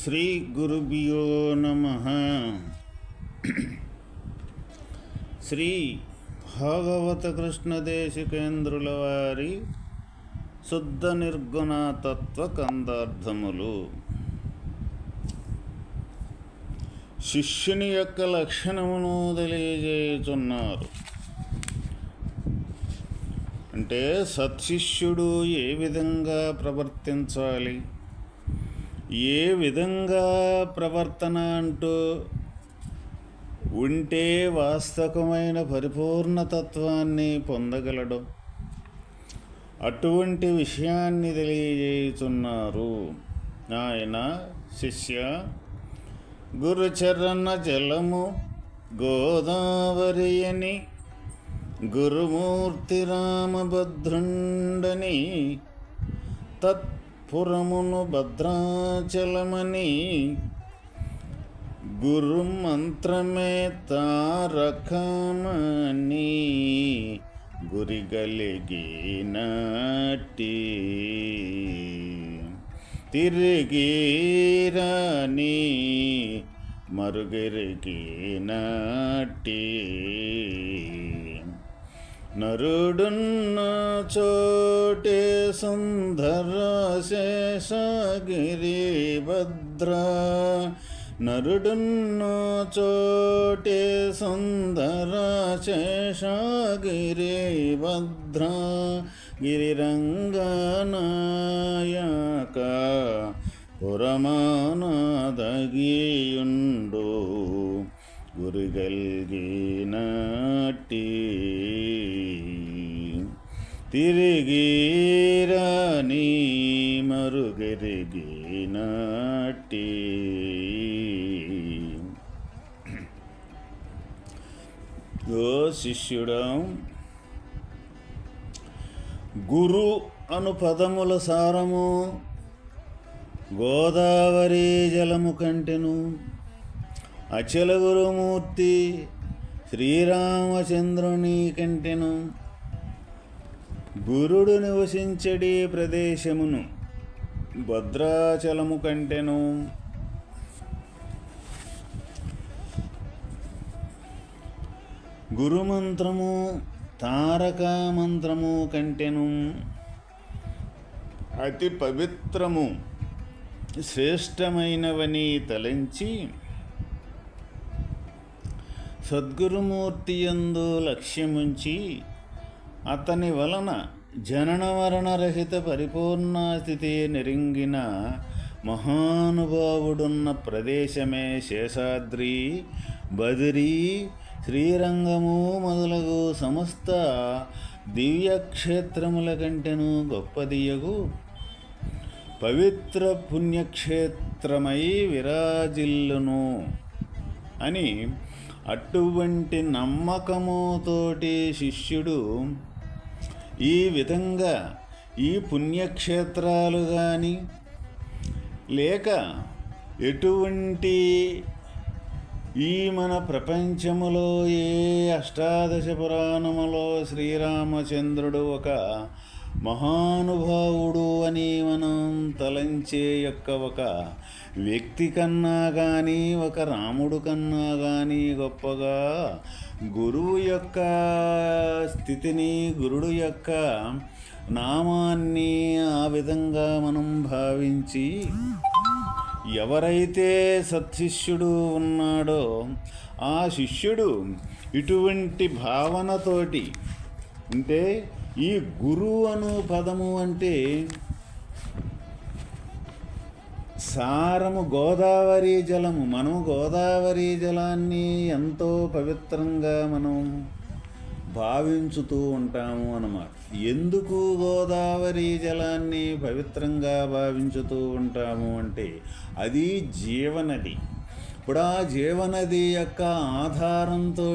శ్రీ గురుభ్యో నమః. శ్రీ భాగవత కృష్ణదేశికేంద్రుల వారి శుద్ధ నిర్గుణ తత్వ కందార్థములు. శిష్యుని యొక్క లక్షణమును తెలియజేయుచున్నారు. అంటే సత్శిష్యుడు ఏ విధంగా ప్రవర్తించాలి, ఏ విధంగా ప్రవర్తన అంటూ ఉంటే వాస్తవమైన పరిపూర్ణతత్వాన్ని పొందగలడు, అటువంటి విషయాన్ని తెలియజేయుచున్నారు. ఆయన శిష్య, గురుచరణ జలము గోదావరి అని, గురుమూర్తి రామభద్రుండని, తత్పురమును భద్రాచలమని, గురుమంత్రమే తారకమని, గురిగలిగినట్టి తిరిగిరాని మరుగిరిగినట్టి, నరుడున్న చోటే సుందర శేషగిరి భద్ర, నరుడున్న చోటే సుందర శేషగిరి భద్ర, గిరిరంగనాయక పురమానదగియుండు, గురిగల్గినట్టి తిరిగిరాని మరుగిరిగినట్టి. ఓ శిష్యుడా, గురు అను పదముల సారము గోదావరి జలము కంటెను, అచల గురుమూర్తి శ్రీరామచంద్రుని కంటెను, గురుడు నివసించడి ప్రదేశమును భద్రాచలము కంటెను, గురుమంత్రము తారక మంత్రము కంటెను, అతి పవిత్రము శ్రేష్టమైనవని తలంచి సద్గురుమూర్తి యందు లక్ష్యముంచి అతని వలన జనన మరణరహిత పరిపూర్ణ స్థితి నెరింగిన మహానుభావుడున్న ప్రదేశమే శేషాద్రి, బదిరి, శ్రీరంగము మొదలగు సమస్త దివ్యక్షేత్రముల కంటెను గొప్పదియగు పవిత్ర పుణ్యక్షేత్రమై విరాజిల్లును అని అటువంటి నమ్మకముతోటి శిష్యుడు ఈ విధంగా ఈ పుణ్యక్షేత్రాలు కానీ లేక ఎటువంటి ఈ మన ప్రపంచములో ఏ అష్టాదశ పురాణములో శ్రీరామచంద్రుడు ఒక మహానుభావుడు అని మనం తలంచే యొక్క ఒక వ్యక్తి కన్నా కానీ, ఒక రాముడు కన్నా కానీ గొప్పగా గురువు యొక్క స్థితిని, గురుడు యొక్క నామాన్ని ఆ విధంగా మనం భావించి ఎవరైతే సత్శిష్యుడు ఉన్నాడో ఆ శిష్యుడు ఇటువంటి భావనతోటి, అంటే ఈ గురువు అను పదము అంటే సారము గోదావరి జలము. మనం గోదావరి జలాన్ని ఎంతో పవిత్రంగా మనం భావించుతూ ఉంటాము అన్నమాట. ఎందుకు గోదావరి జలాన్ని పవిత్రంగా భావించుతూ ఉంటాము అంటే అది జీవనది. ఇప్పుడు ఆ జీవనది యొక్క ఆధారంతో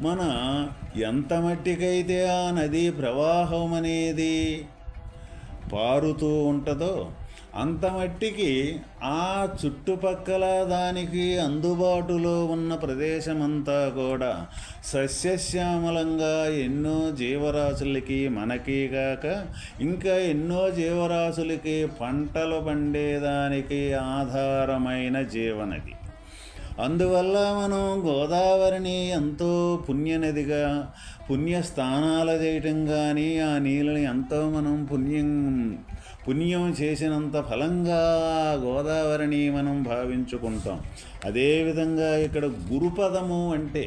మన ఎంత మట్టికైతే ఆ నదీ ప్రవాహం అనేది పారుతూ ఉంటుందో అంత మట్టికి ఆ చుట్టుపక్కల దానికి అందుబాటులో ఉన్న ప్రదేశమంతా కూడా సస్యశ్యామలంగా ఎన్నో జీవరాశులకి మనకి కాక ఇంకా ఎన్నో జీవరాశులకి పంటలు పండేదానికి ఆధారమైన జీవనది. అందువల్ల మనం గోదావరిని ఎంతో పుణ్యనదిగా పుణ్యస్థానాలు చేయటం కానీ ఆ నీళ్ళని ఎంతో మనం పుణ్యం చేసినంత ఫలంగా గోదావరిని మనం భావించుకుంటాం. అదేవిధంగా ఇక్కడ గురుపదము అంటే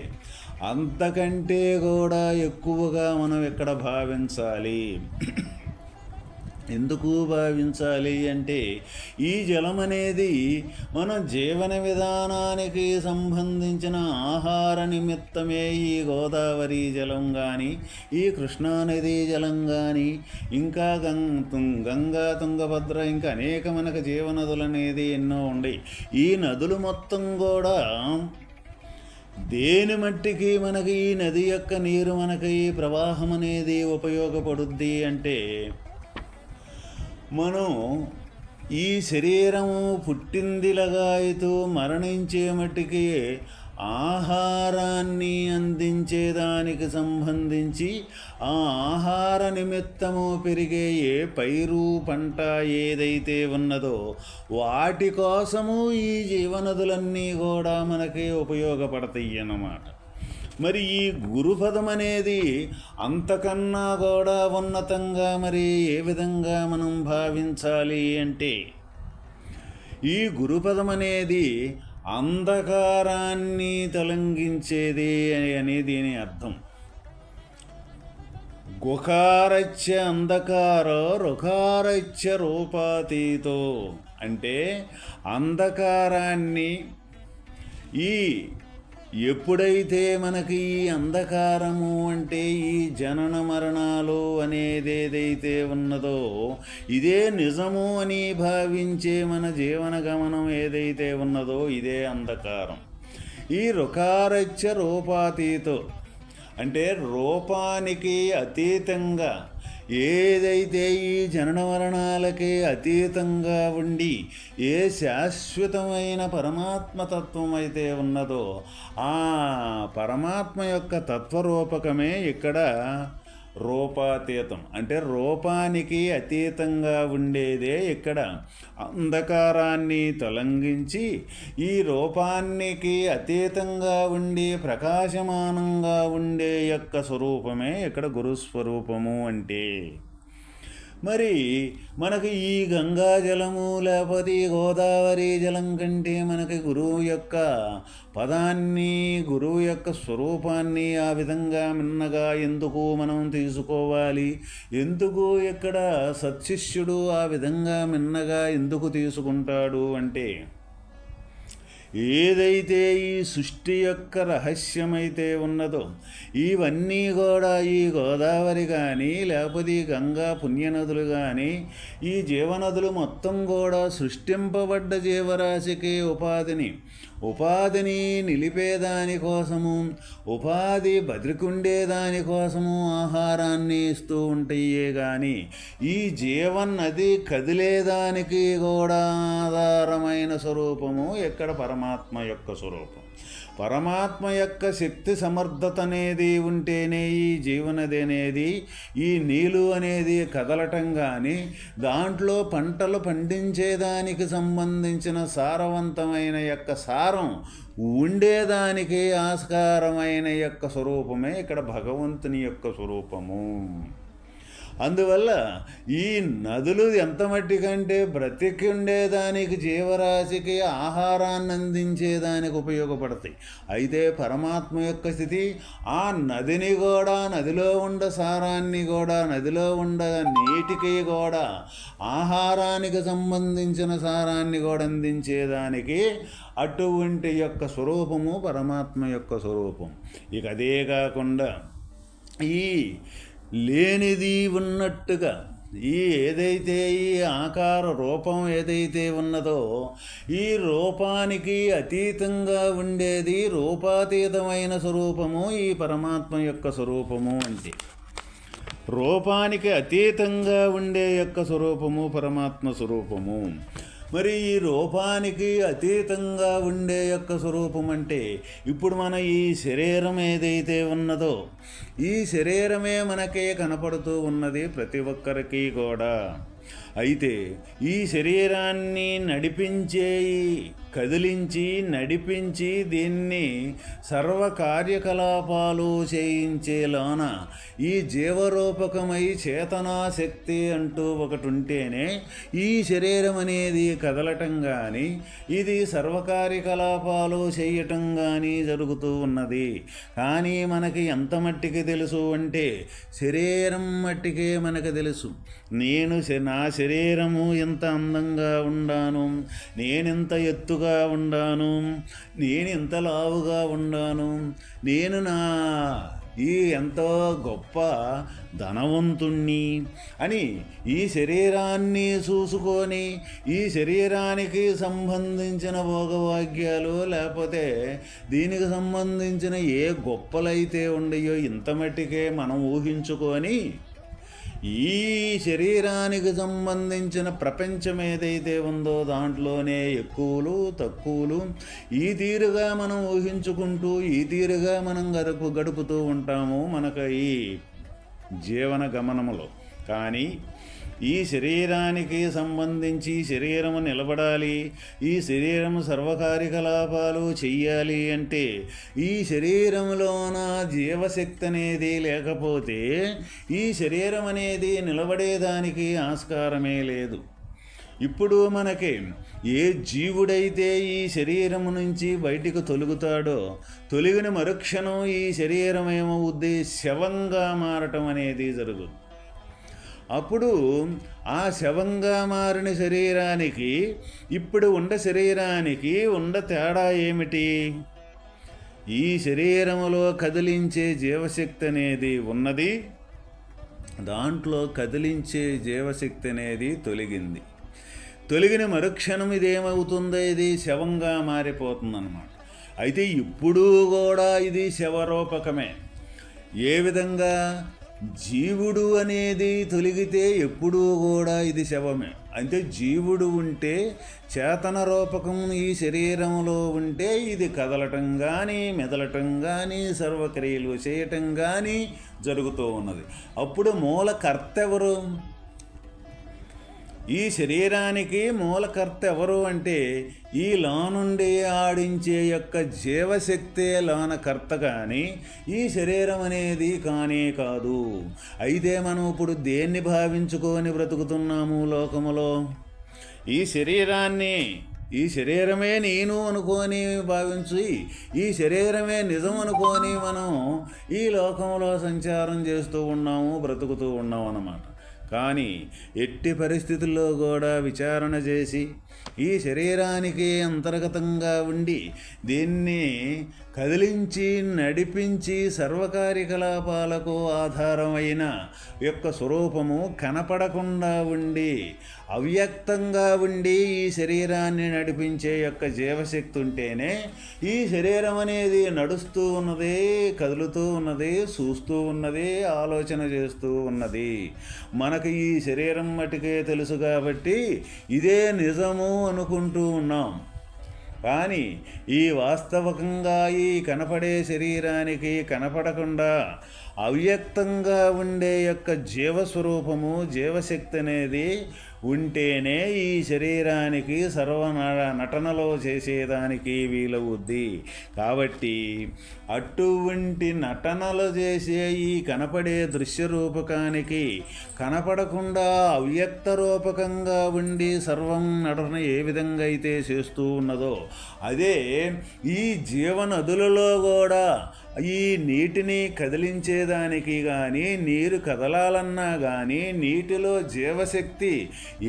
అంతకంటే కూడా ఎక్కువగా మనం ఇక్కడ భావించాలి. ఎందుకు భావించాలి అంటే ఈ జలం అనేది మన జీవన విధానానికి సంబంధించిన ఆహార నిమిత్తమే ఈ గోదావరి జలం కానీ ఈ కృష్ణానది జలం కానీ ఇంకా గంగా తుంగభద్ర ఇంకా అనేక మనకు జీవనదులు అనేది ఎన్నో ఉన్నాయి. ఈ నదులు మొత్తం కూడా దేని మట్టికి మనకి ఈ నది యొక్క నీరు మనకి ఈ ప్రవాహం అనేది ఉపయోగపడుద్ది అంటే మనం ఈ శరీరము పుట్టిందిలగాయితూ మరణించే మట్టికి ఆహారాన్ని అందించేదానికి సంబంధించి ఆ ఆహార నిమిత్తము పెరిగే ఏ పైరు పంట ఏదైతే ఉన్నదో వాటి కోసము ఈ జీవనదులన్నీ కూడా మనకి ఉపయోగపడతాయి అన్నమాట. మరి ఈ గురుపదం అనేది అంతకన్నా కూడా ఉన్నతంగా మరి ఏ విధంగా మనం భావించాలి అంటే ఈ గురుపదం అనేది అంధకారాన్ని తొలగించేది అని దీని అర్థం. గుఖారచ్చ అంధకారో రుఖారచ్చ రూపాతీతో అంటే అంధకారాన్ని ఎప్పుడైతే మనకి ఈ అంధకారము అంటే ఈ జనన మరణాలు అనేది ఏదైతే ఉన్నదో ఇదే నిజము అని భావించే మన జీవన గమనం ఏదైతే ఉన్నదో ఇదే అంధకారం. ఈ రుకారచ్చ రూపాతీతో అంటే రూపానికి అతీతంగా ఏదైతే ఈ జనన మరణాలకి అతీతంగా ఉండి ఏ శాశ్వతమైన పరమాత్మతత్వం అయితే ఉన్నదో ఆ పరమాత్మ యొక్క తత్వరూపకమే ఇక్కడ రూపాతీతం. అంటే రూపానికి అతీతంగా ఉండేదే ఇక్కడ అంధకారాన్ని తొలగించి ఈ రూపానికి అతీతంగా ఉండి ప్రకాశమానంగా ఉండే యొక్క స్వరూపమే ఇక్కడ గురుస్వరూపము అంటే. మరి మనకి ఈ గంగా జలము లేకపోతే ఈ గోదావరి జలం కంటే మనకి గురువు యొక్క పదాన్ని గురువు యొక్క స్వరూపాన్ని ఆ విధంగా మిన్నగా ఎందుకు మనం తీసుకోవాలి, ఎందుకు ఇక్కడ సత్శిష్యుడు ఆ విధంగా మిన్నగా ఎందుకు తీసుకుంటాడు అంటే ఏదైతే ఈ సృష్టి యొక్క రహస్యమైతే ఉన్నదో ఇవన్నీ కూడా ఈ గోదావరి కానీ లేకపోతే ఈ గంగా పుణ్యనదులు కానీ ఈ జీవనదులు మొత్తం కూడా సృష్టింపబడ్డ జీవరాశికి ఉపాధిని నిలిపేదానికోసము ఉపాధి బతికుండేదానికోసము ఆహారాన్ని ఇస్తూ ఉంటాయే కానీ ఈ జీవన్నది కదిలేదానికి కూడా ఆధారమైన స్వరూపము ఎక్కడ పరమాత్మ యొక్క స్వరూపం. పరమాత్మ యొక్క శక్తి సమర్థత అనేది ఉంటేనే ఈ జీవనది అనేది ఈ నీళ్ళు అనేది కదలటం కానీ దాంట్లో పంటలు పండించేదానికి సంబంధించిన సారవంతమైన యొక్క సారం ఉండేదానికి ఆస్కారమైన యొక్క స్వరూపమే ఇక్కడ భగవంతుని యొక్క స్వరూపము. అందువల్ల ఈ నదులు ఎంత మట్టి కంటే బ్రతికి ఉండేదానికి జీవరాశికి ఆహారాన్ని అందించేదానికి ఉపయోగపడతాయి. అయితే పరమాత్మ యొక్క స్థితి ఆ నదిని కూడా నదిలో ఉండ సారాన్ని కూడా నదిలో ఉండ నీటికి కూడా ఆహారానికి సంబంధించిన సారాన్ని కూడా అందించేదానికి అటువంటి యొక్క స్వరూపము పరమాత్మ యొక్క స్వరూపం. ఇక అదే కాకుండా ఈ లేనిది ఉన్నట్టుగా ఏదైతే ఈ ఆకార రూపం ఏదైతే ఉన్నదో ఈ రూపానికి అతీతంగా ఉండేది రూపాతీతమైన స్వరూపము ఈ పరమాత్మ యొక్క స్వరూపము అంటే. రూపానికి అతీతంగా ఉండే యొక్క స్వరూపము పరమాత్మ స్వరూపము. మరి ఈ రూపానికి అతీతంగా ఉండే యొక్క స్వరూపం అంటే ఇప్పుడు మన ఈ శరీరం ఏదైతే ఉన్నదో ఈ శరీరమే మనకే కనపడుతూ ఉన్నది ప్రతి ఒక్కరికి కూడా. అయితే ఈ శరీరాన్ని కదిలించి నడిపించి దీన్ని సర్వ కార్యకలాపాలు చేయించేలాన ఈ జీవరూపకమై చేతనాశక్తి అంటూ ఒకటి ఉంటేనే ఈ శరీరం అనేది కదలటం కానీ ఇది సర్వకార్యకలాపాలు చేయటం కానీ జరుగుతూ ఉన్నది. కానీ మనకి ఎంత మట్టికి తెలుసు అంటే శరీరం మట్టికే మనకు తెలుసు. నా శరీరము ఎంత అందంగా ఉండాను, నేనెంత ఎత్తుగా ఉండాను, నేను ఎంత లావుగా ఉండాను, నేను ఎంతో గొప్ప ధనవంతుణ్ణి అని ఈ శరీరాన్ని చూసుకొని ఈ శరీరానికి సంబంధించిన భోగభాగ్యాలు లేకపోతే దీనికి సంబంధించిన ఏ గొప్పలైతే ఉండయో ఇంత మట్టికే మనం ఊహించుకొని ఈ శరీరానికి సంబంధించిన ప్రపంచం ఏదైతే ఉందో దాంట్లోనే ఎక్కువలు తక్కువలు ఈ తీరుగా మనం ఊహించుకుంటూ ఈ తీరుగా మనం గడుపుతూ ఉంటాము మనకు ఈ జీవన గమనములో. కానీ ఈ శరీరానికి సంబంధించి శరీరము నిలబడాలి, ఈ శరీరము సర్వకార్యకలాపాలు చెయ్యాలి అంటే ఈ శరీరంలోన జీవశక్తి అనేది లేకపోతే ఈ శరీరం అనేది నిలబడేదానికి ఆస్కారమే లేదు. ఇప్పుడు మనకి ఏ జీవుడైతే ఈ శరీరము నుంచి బయటికి తొలుగుతాడో తొలిగిన మరుక్షణం ఈ శరీరం ఏమవుద్ది, శవంగా మారటం అనేది జరుగుతుంది. అప్పుడు ఆ శవంగా మారిన శరీరానికి ఇప్పుడు శరీరానికి తేడా ఏమిటి? ఈ శరీరములో కదిలించే జీవశక్తి అనేది ఉన్నది, దాంట్లో కదిలించే జీవశక్తి అనేది తొలగిన మరుక్షణం ఇదేమవుతుందో ఇది శవంగా మారిపోతుందన్నమాట. అయితే ఇప్పుడు కూడా ఇది శవరూపకమే. ఏ విధంగా? జీవుడు అనేది తొలగితే ఎప్పుడూ కూడా ఇది శవమే. అంటే జీవుడు ఉంటే చేతన రూపకం ఈ శరీరంలో ఉంటే ఇది కదలటం కానీ మెదలటం కానీ సర్వక్రియలు చేయటం కానీ జరుగుతూ ఉన్నది. అప్పుడు మూలకర్త ఎవరు? ఈ శరీరానికి మూలకర్త ఎవరు అంటే ఈ లోనుండి ఆడించే యొక్క జీవశక్తే లోనకర్త కానీ ఈ శరీరం అనేది కానే కాదు. అయితే మనం ఇప్పుడు దేన్ని భావించుకొని బ్రతుకుతున్నాము లోకములో? ఈ శరీరమే నేను అనుకొని భావించి ఈ శరీరమే నిజం అనుకొని మనం ఈ లోకంలో సంచారం చేస్తూ ఉన్నాము, బ్రతుకుతూ ఉన్నాము అన్నమాట. కానీ ఎట్టి పరిస్థితుల్లో కూడా విచారణ చేసి ఈ శరీరానికి అంతర్గతంగా ఉండి దీన్ని కదిలించి నడిపించి సర్వకార్యకలాపాలకు ఆధారమైన యొక్క స్వరూపము కనపడకుండా ఉండి అవ్యక్తంగా ఉండి ఈ శరీరాన్ని నడిపించే యొక్క జీవశక్తి ఉంటేనే ఈ శరీరం అనేది నడుస్తూ ఉన్నది, కదులుతూ ఉన్నది, చూస్తూ ఉన్నది, ఆలోచన చేస్తూ ఉన్నది. మనకు ఈ శరీరం మటుకే తెలుసు కాబట్టి ఇదే నిజము అనుకుంటూ ఉన్నాం. కానీ ఈ వాస్తవకంగా ఈ కనపడే శరీరానికి కనపడకుండా అవ్యక్తంగా ఉండే యొక్క జీవస్వరూపము జీవశక్తి అనేది ఉంటేనే ఈ శరీరానికి నటనలో చేసేదానికి వీలవుద్ది. కాబట్టి అటువంటి నటనలు చేసే ఈ కనపడే దృశ్యరూపకానికి కనపడకుండా అవ్యక్త రూపకంగా ఉండి సర్వం నటన ఏ విధంగా అయితే చేస్తూ ఉన్నదో అదే ఈ జీవనదులలో కూడా ఈ నీటిని కదిలించేదానికి కానీ నీరు కదలాలన్నా కానీ నీటిలో జీవశక్తి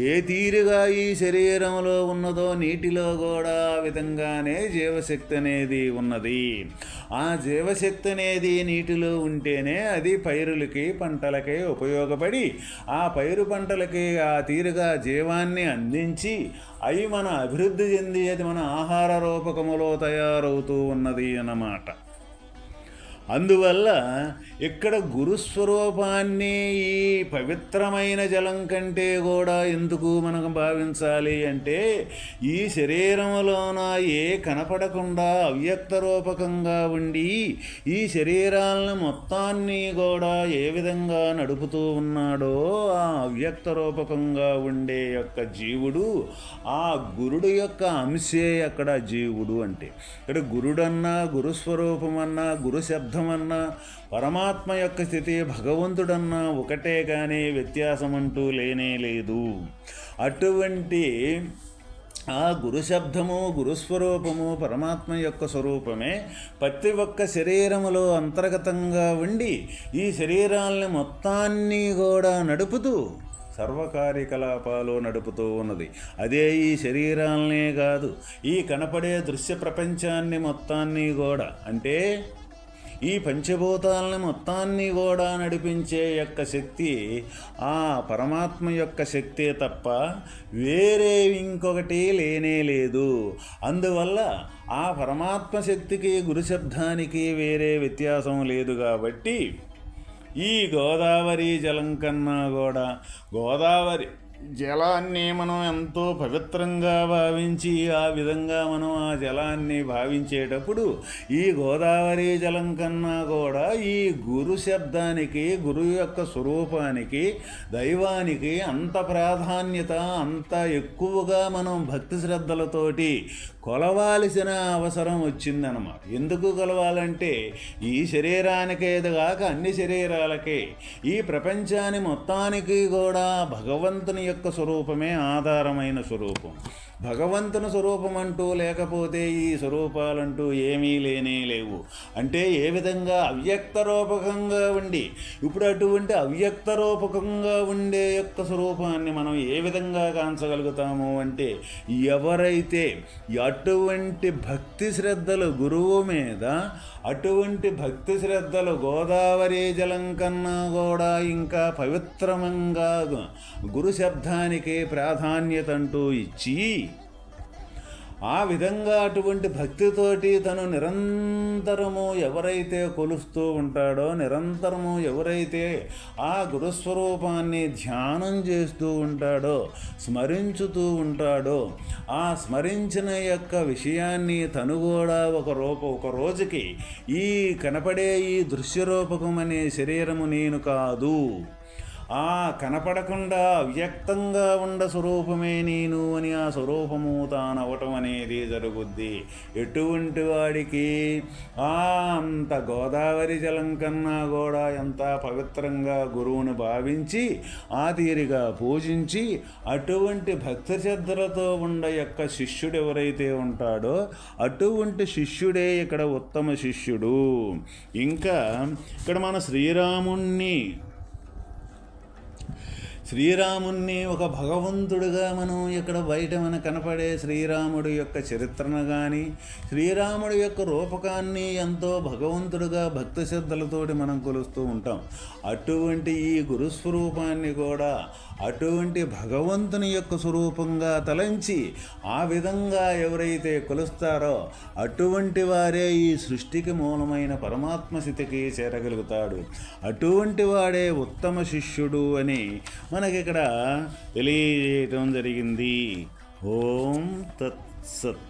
ఏ తీరుగా ఈ శరీరంలో ఉన్నదో నీటిలో కూడా ఆ విధంగానే జీవశక్తి అనేది ఉన్నది. ఆ జీవశక్తి అనేది నీటిలో ఉంటేనే అది పైరులకి పంటలకి ఉపయోగపడి ఆ పైరు పంటలకి ఆ తీరుగా జీవాన్ని అందించి అవి మన అభివృద్ధి చెంది అది మన ఆహార రూపకములో తయారవుతూ ఉన్నది అన్నమాట. అందువల్ల ఇక్కడ గురుస్వరూపాన్ని ఈ పవిత్రమైన జలం కంటే కూడా ఎందుకు మనం భావించాలి అంటే, ఈ శరీరంలోన ఏ కనపడకుండా అవ్యక్త రూపకంగా ఉండి ఈ శరీరాలను మొత్తాన్ని కూడా ఏ విధంగా నడుపుతూ ఉన్నాడో ఆ అవ్యక్త రూపకంగా ఉండే యొక్క జీవుడు ఆ గురుడు యొక్క అంశే అక్కడ జీవుడు. అంటే ఇక్కడ గురుడన్నా, గురుస్వరూపమన్నా, గురు శబ్దమన్నా, పరమాత్మ యొక్క స్థితి, భగవంతుడన్నా ఒకటే కానీ వ్యత్యాసం అంటూ లేనే లేదు. అటువంటి ఆ గురు శబ్దము, గురుస్వరూపము, పరమాత్మ యొక్క స్వరూపమే ప్రతి ఒక్క శరీరములో అంతర్గతంగా ఉండి ఈ శరీరాల్ని మొత్తాన్ని కూడా నడుపుతూ సర్వకార్యకలాపాలు నడుపుతూ ఉన్నది. అదే ఈ శరీరాలనే కాదు, ఈ కనపడే దృశ్య ప్రపంచాన్ని మొత్తాన్ని కూడా, అంటే ఈ పంచభూతాలని మొత్తాన్ని కూడా నడిపించే యొక్క శక్తి ఆ పరమాత్మ యొక్క శక్తే తప్ప వేరే ఇంకొకటి లేనే లేదు. అందువల్ల ఆ పరమాత్మ శక్తికి గురు శబ్దానికి వేరే వ్యత్యాసం లేదు. కాబట్టి ఈ గోదావరి జలం కన్నా కూడా గోదావరి జలాన్ని మనం ఎంతో పవిత్రంగా భావించి ఆ విధంగా మనం ఆ జలాన్ని భావించేటప్పుడు ఈ గోదావరి జలం కన్నా కూడా ఈ గురు శబ్దానికి, గురువు యొక్క స్వరూపానికి, దైవానికి అంత ప్రాధాన్యత, అంత ఎక్కువగా మనం భక్తి శ్రద్ధలతోటి కొలవాల్సిన అవసరం వచ్చిందన్నమాట. ఎందుకు కొలవాలంటే ఈ శరీరానికేది కాక అన్ని శరీరాలకే, ఈ ప్రపంచాన్ని మొత్తానికి కూడా భగవంతుని యొక్క స్వరూపమే ఆధారమైన స్వరూపం. భగవంతుని స్వరూపం అంటూ లేకపోతే ఈ స్వరూపాలంటూ ఏమీ లేనే లేవు. అంటే ఏ విధంగా అవ్యక్త రూపకంగా ఉండి, ఇప్పుడు అటువంటి అవ్యక్త రూపకంగా ఉండే యొక్క స్వరూపాన్ని మనం ఏ విధంగా కాంచగలుగుతాము అంటే, ఎవరైతే అటువంటి భక్తి శ్రద్ధలు గురువు మీద, అటువంటి భక్తి శ్రద్ధలు గోదావరి జలం కన్నా కూడా ఇంకా పవిత్రంగా గురు శబ్దానికి ప్రాధాన్యత అంటూ ఇచ్చి, ఆ విధంగా అటువంటి భక్తితోటి తను నిరంతరము ఎవరైతే కొలుస్తూ ఉంటాడో, నిరంతరము ఎవరైతే ఆ గురుస్వరూపాన్ని ధ్యానం చేస్తూ ఉంటాడో, స్మరించుతూ ఉంటాడో, ఆ స్మరించిన యొక్క విషయాన్ని తను కూడా ఒక రోజుకి ఈ కనపడే ఈ దృశ్యరూపకం అనే శరీరము నేను కాదు, ఆ కనపడకుండా అవ్యక్తంగా ఉండ స్వరూపమే నేను అని ఆ స్వరూపము తానవటం అనేది జరుగుద్ది. ఎటువంటి వాడికి అంత గోదావరి జలం కన్నా కూడా ఎంత పవిత్రంగా గురువును భావించి ఆ తీరిగా పూజించి అటువంటి భక్తి శ్రద్ధలతో ఉండ యొక్క శిష్యుడు ఎవరైతే ఉంటాడో అటువంటి శిష్యుడే ఇక్కడ ఉత్తమ శిష్యుడు. ఇంకా ఇక్కడ మన శ్రీరాముణ్ణి ఒక భగవంతుడిగా మనం ఇక్కడ బయట మన కనపడే శ్రీరాముడి యొక్క చరిత్రను కానీ, శ్రీరాముడి యొక్క రూపకాన్ని ఎంతో భగవంతుడిగా భక్తి శ్రద్ధలతోటి మనం కొలుస్తూ ఉంటాం. అటువంటి ఈ గురుస్వరూపాన్ని కూడా అటువంటి భగవంతుని యొక్క స్వరూపంగా తలంచి ఆ విధంగా ఎవరైతే కొలుస్తారో అటువంటి వారే ఈ సృష్టికి మూలమైన పరమాత్మ స్థితికి చేరగలుగుతాడు. అటువంటి వాడే ఉత్తమ శిష్యుడు అని మనకిక్కడ తెలియజేయటం జరిగింది. ఓం తత్సత్.